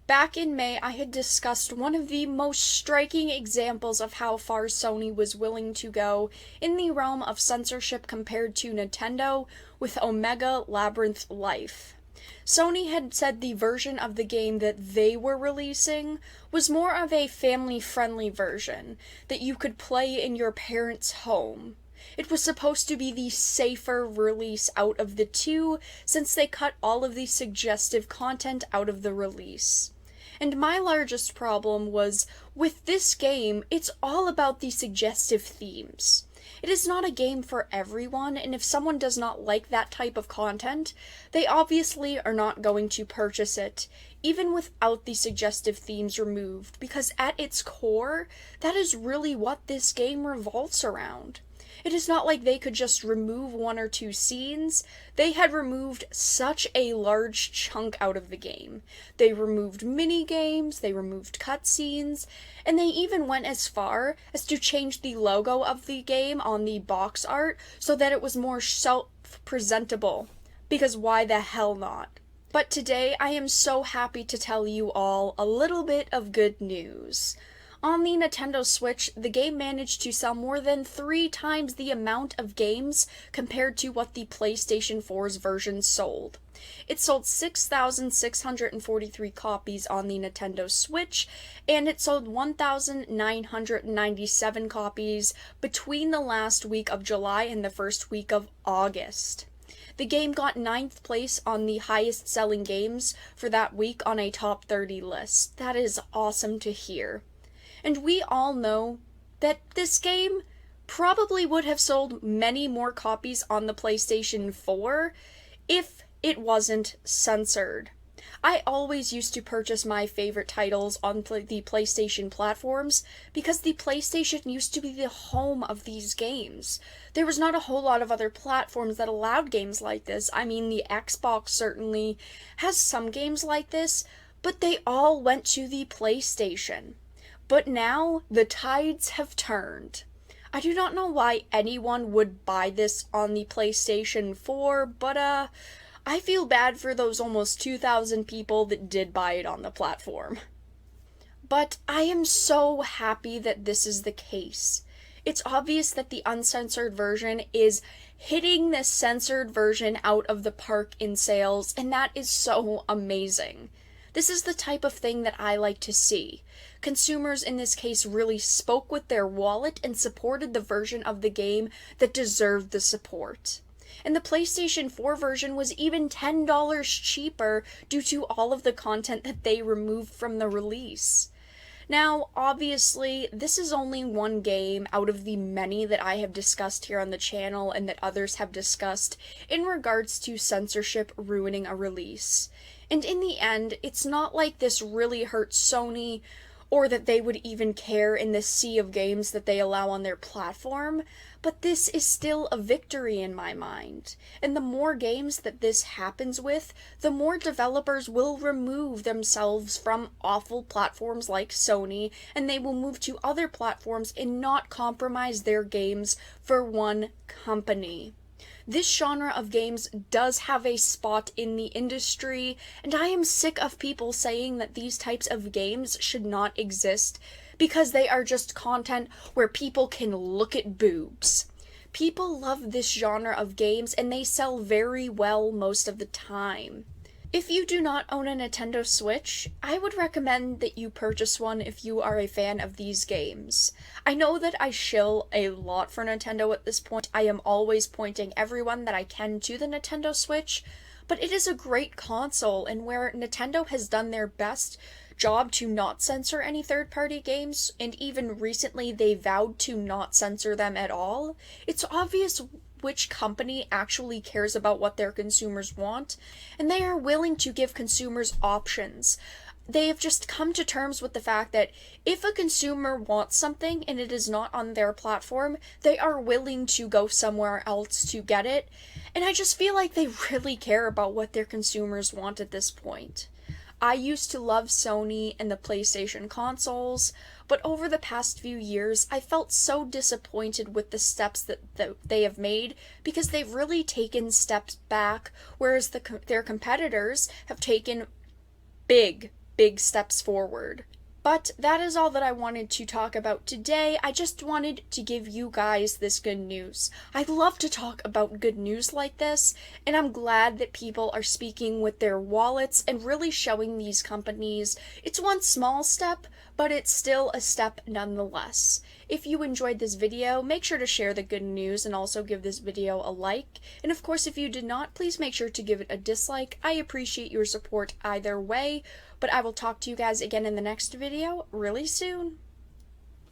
Back in May, I had discussed one of the most striking examples of how far Sony was willing to go in the realm of censorship compared to Nintendo with Omega Labyrinth Life. Sony had said the version of the game that they were releasing was more of a family-friendly version that you could play in your parents' home. It was supposed to be the safer release out of the two, since they cut all of the suggestive content out of the release. And my largest problem was, with this game, it's all about the suggestive themes. It is not a game for everyone, and if someone does not like that type of content, they obviously are not going to purchase it, even without the suggestive themes removed, because at its core, that is really what this game revolves around. It is not like they could just remove one or two scenes. They had removed such a large chunk out of the game. They removed mini-games, they removed cutscenes, and they even went as far as to change the logo of the game on the box art so that it was more self-presentable. Because why the hell not? But today I am so happy to tell you all a little bit of good news. On the Nintendo Switch, the game managed to sell more than 3 times the amount of games compared to what the PlayStation 4's version sold. It sold 6,643 copies on the Nintendo Switch, and it sold 1,997 copies between the last week of July and the first week of August. The game got 9th place on the highest selling games for that week on a top 30 list. That is awesome to hear. And we all know that this game probably would have sold many more copies on the PlayStation 4 if it wasn't censored. I always used to purchase my favorite titles on the PlayStation platforms because the PlayStation used to be the home of these games. There was not a whole lot of other platforms that allowed games like this. I mean, the Xbox certainly has some games like this, but they all went to the PlayStation. But now, the tides have turned. I do not know why anyone would buy this on the PlayStation 4, but I feel bad for those almost 2,000 people that did buy it on the platform. But I am so happy that this is the case. It's obvious that the uncensored version is hitting the censored version out of the park in sales, and that is so amazing. This is the type of thing that I like to see. Consumers in this case really spoke with their wallet and supported the version of the game that deserved the support. And the PlayStation 4 version was even $10 cheaper due to all of the content that they removed from the release. Now, obviously, this is only one game out of the many that I have discussed here on the channel and that others have discussed in regards to censorship ruining a release. And in the end, it's not like this really hurts Sony or that they would even care in the sea of games that they allow on their platform, but this is still a victory in my mind. And the more games that this happens with, the more developers will remove themselves from awful platforms like Sony, and they will move to other platforms and not compromise their games for one company. This genre of games does have a spot in the industry, and I am sick of people saying that these types of games should not exist because they are just content where people can look at boobs. People love this genre of games, and they sell very well most of the time. If you do not own a Nintendo Switch, I would recommend that you purchase one if you are a fan of these games. I know that I shill a lot for Nintendo at this point. I am always pointing everyone that I can to the Nintendo Switch, but it is a great console, and where Nintendo has done their best job to not censor any third-party games, and even recently they vowed to not censor them at all, it's obvious which company actually cares about what their consumers want, and they are willing to give consumers options. They have just come to terms with the fact that if a consumer wants something and it is not on their platform, they are willing to go somewhere else to get it, and I just feel like they really care about what their consumers want at this point. I used to love Sony and the PlayStation consoles, but over the past few years, I felt so disappointed with the steps that they have made because they've really taken steps back, whereas their competitors have taken big big steps forward. But that is all that I wanted to talk about today. I just wanted to give you guys this good news. I love to talk about good news like this, and I'm glad that people are speaking with their wallets and really showing these companies it's one small step, but it's still a step nonetheless. If you enjoyed this video, make sure to share the good news and also give this video a like. And of course, if you did not, please make sure to give it a dislike. I appreciate your support either way, but I will talk to you guys again in the next video really soon.